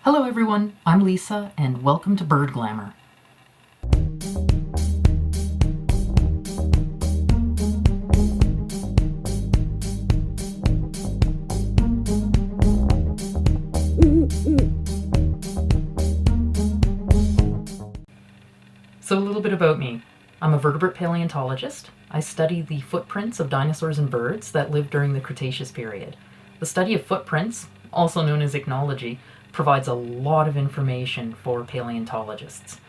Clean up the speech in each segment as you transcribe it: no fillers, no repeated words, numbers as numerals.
Hello everyone, I'm Lisa and welcome to Bird Glamour. So a little bit about me. I'm a vertebrate paleontologist. I study the footprints of dinosaurs and birds that lived during the Cretaceous period. The study of footprints, also known as ichnology, provides a lot of information for paleontologists.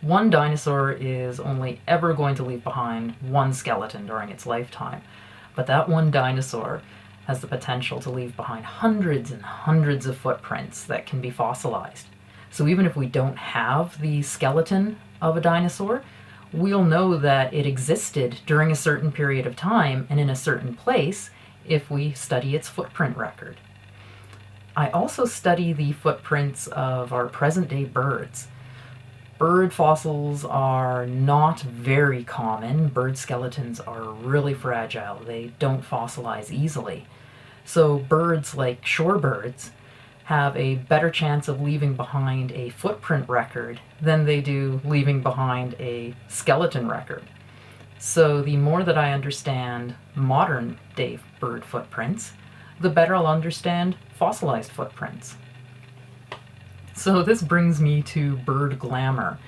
One dinosaur is only ever going to leave behind one skeleton during its lifetime, but that one dinosaur has the potential to leave behind hundreds and hundreds of footprints that can be fossilized. So even if we don't have the skeleton of a dinosaur, we'll know that it existed during a certain period of time and in a certain place if we study its footprint record. I also study the footprints of our present-day birds. Bird fossils are not very common. Bird skeletons are really fragile. They don't fossilize easily. So birds like shorebirds have a better chance of leaving behind a footprint record than they do leaving behind a skeleton record. So the more that I understand modern day bird footprints, the better I'll understand fossilized footprints. So this brings me to Bird Glamour.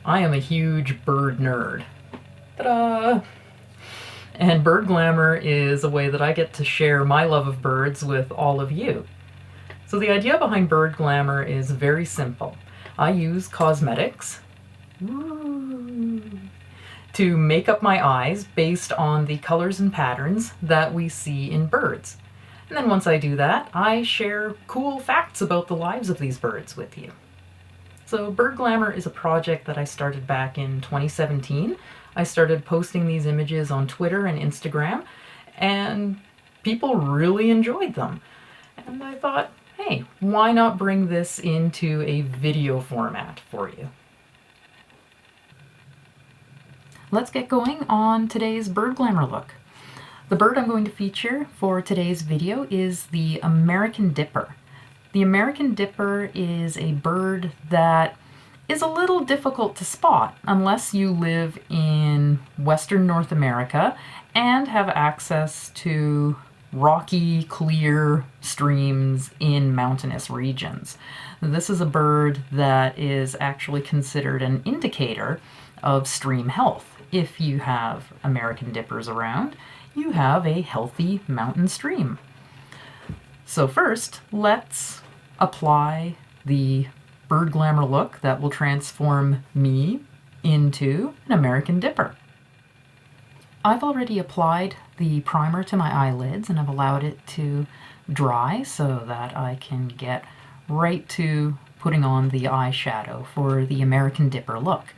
I am a huge bird nerd. Ta-da! And Bird Glamour is a way that I get to share my love of birds with all of you. So the idea behind Bird Glamour is very simple. I use cosmetics to make up my eyes based on the colors and patterns that we see in birds. And then once I do that, I share cool facts about the lives of these birds with you. So Bird Glamour is a project that I started back in 2017. I started posting these images on Twitter and Instagram, and people really enjoyed them. And I thought, hey, why not bring this into a video format for you? Let's get going on today's Bird Glamour look. The bird I'm going to feature for today's video is the American Dipper. The American Dipper is a bird that is a little difficult to spot unless you live in Western North America and have access to rocky, clear streams in mountainous regions. This is a bird that is actually considered an indicator of stream health. If you have American Dippers around, you have a healthy mountain stream. So first, let's apply the Bird Glamour look that will transform me into an American Dipper. I've already applied the primer to my eyelids and I've allowed it to dry so that I can get right to putting on the eyeshadow for the American Dipper look.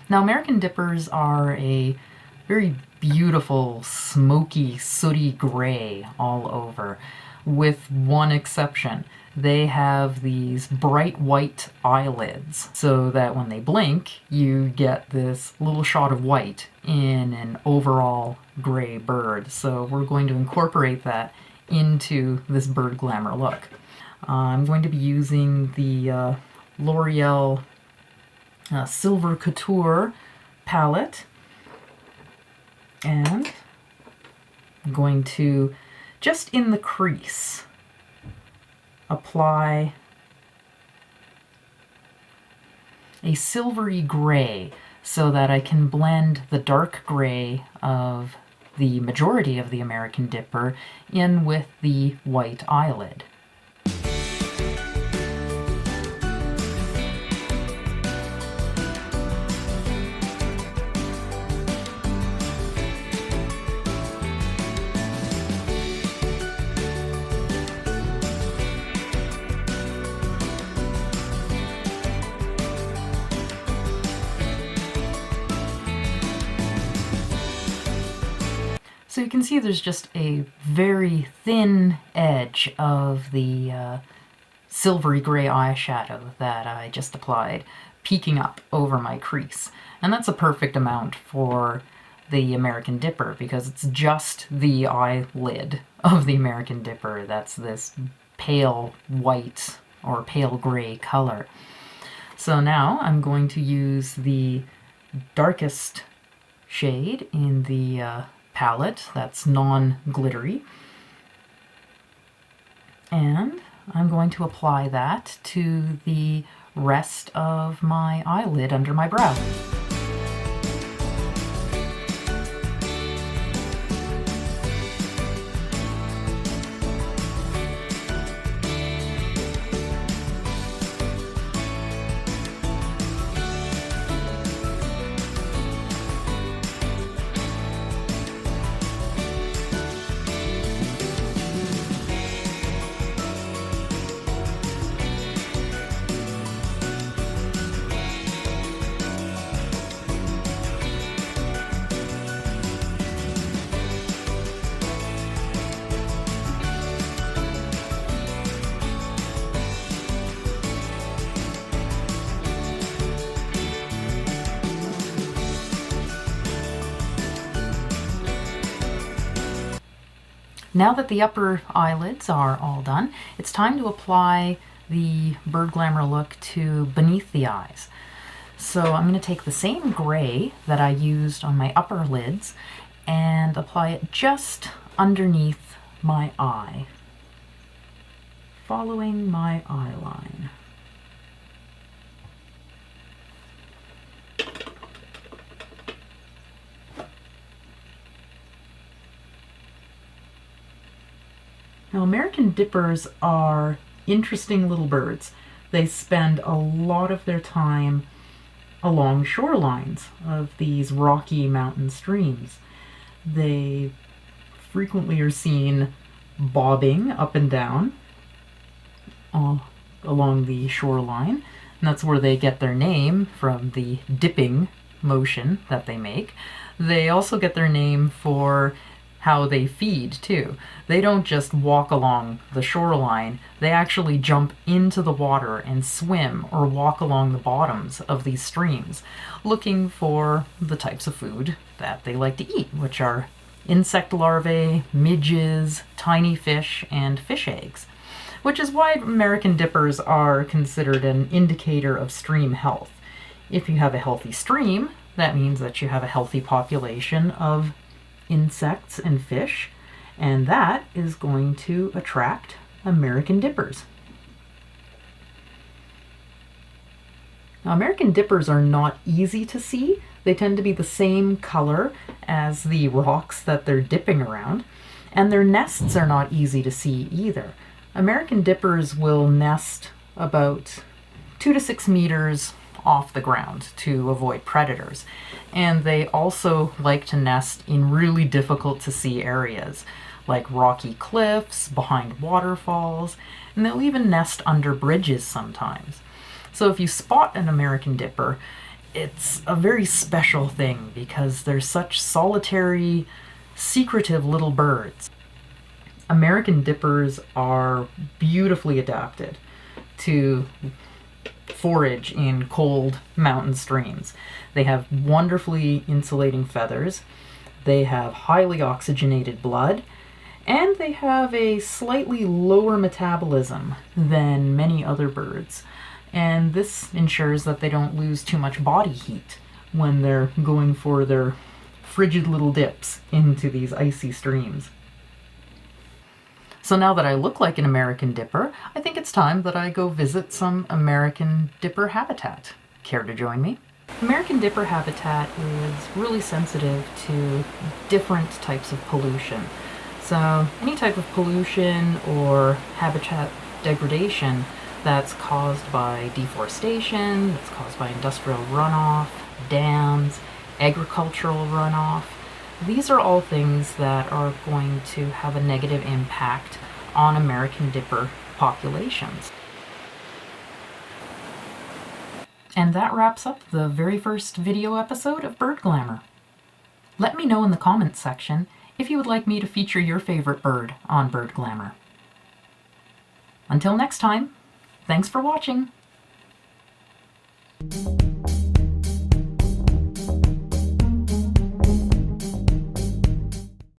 Now, American Dippers are a very beautiful, smoky, sooty gray all over, with one exception. They have these bright white eyelids, so that when they blink, you get this little shot of white in an overall gray bird. So we're going to incorporate that into this Bird Glamour look. I'm going to be using the L'Oreal Silver Couture palette, and I'm going to, just in the crease, apply a silvery gray so that I can blend the dark gray of the majority of the American Dipper in with the white eyelid. So you can see there's just a very thin edge of the silvery gray eyeshadow that I just applied, peeking up over my crease. And that's a perfect amount for the American Dipper because it's just the eyelid of the American Dipper that's this pale white or pale gray color. So now I'm going to use the darkest shade in the palette that's non-glittery, and I'm going to apply that to the rest of my eyelid under my brow. Now that the upper eyelids are all done, it's time to apply the Bird Glamour look to beneath the eyes. So I'm going to take the same gray that I used on my upper lids and apply it just underneath my eye, following my eye line. Now, American dippers are interesting little birds. They spend a lot of their time along shorelines of these rocky mountain streams. They frequently are seen bobbing up and down along the shoreline, and that's where they get their name, from the dipping motion that they make. They also get their name for how they feed too. They don't just walk along the shoreline, they actually jump into the water and swim or walk along the bottoms of these streams, looking for the types of food that they like to eat, which are insect larvae, midges, tiny fish, and fish eggs. Which is why American dippers are considered an indicator of stream health. If you have a healthy stream, that means that you have a healthy population of insects and fish, and that is going to attract American dippers. Now, American dippers are not easy to see. They tend to be the same color as the rocks that they're dipping around, and their nests are not easy to see either. American dippers will nest about 2 to 6 meters off the ground to avoid predators. And they also like to nest in really difficult to see areas, like rocky cliffs, behind waterfalls, and they'll even nest under bridges sometimes. So if you spot an American dipper, it's a very special thing because they're such solitary, secretive little birds. American dippers are beautifully adapted to forage in cold mountain streams. They have wonderfully insulating feathers, they have highly oxygenated blood, and they have a slightly lower metabolism than many other birds. And this ensures that they don't lose too much body heat when they're going for their frigid little dips into these icy streams. So now that I look like an American dipper, I think it's time that I go visit some American dipper habitat. Care to join me? American dipper habitat is really sensitive to different types of pollution. So any type of pollution or habitat degradation that's caused by deforestation, that's caused by industrial runoff, dams, agricultural runoff, these are all things that are going to have a negative impact on American dipper populations. And that wraps up the very first video episode of Bird Glamour. Let me know in the comments section if you would like me to feature your favorite bird on Bird Glamour. Until next time, thanks for watching!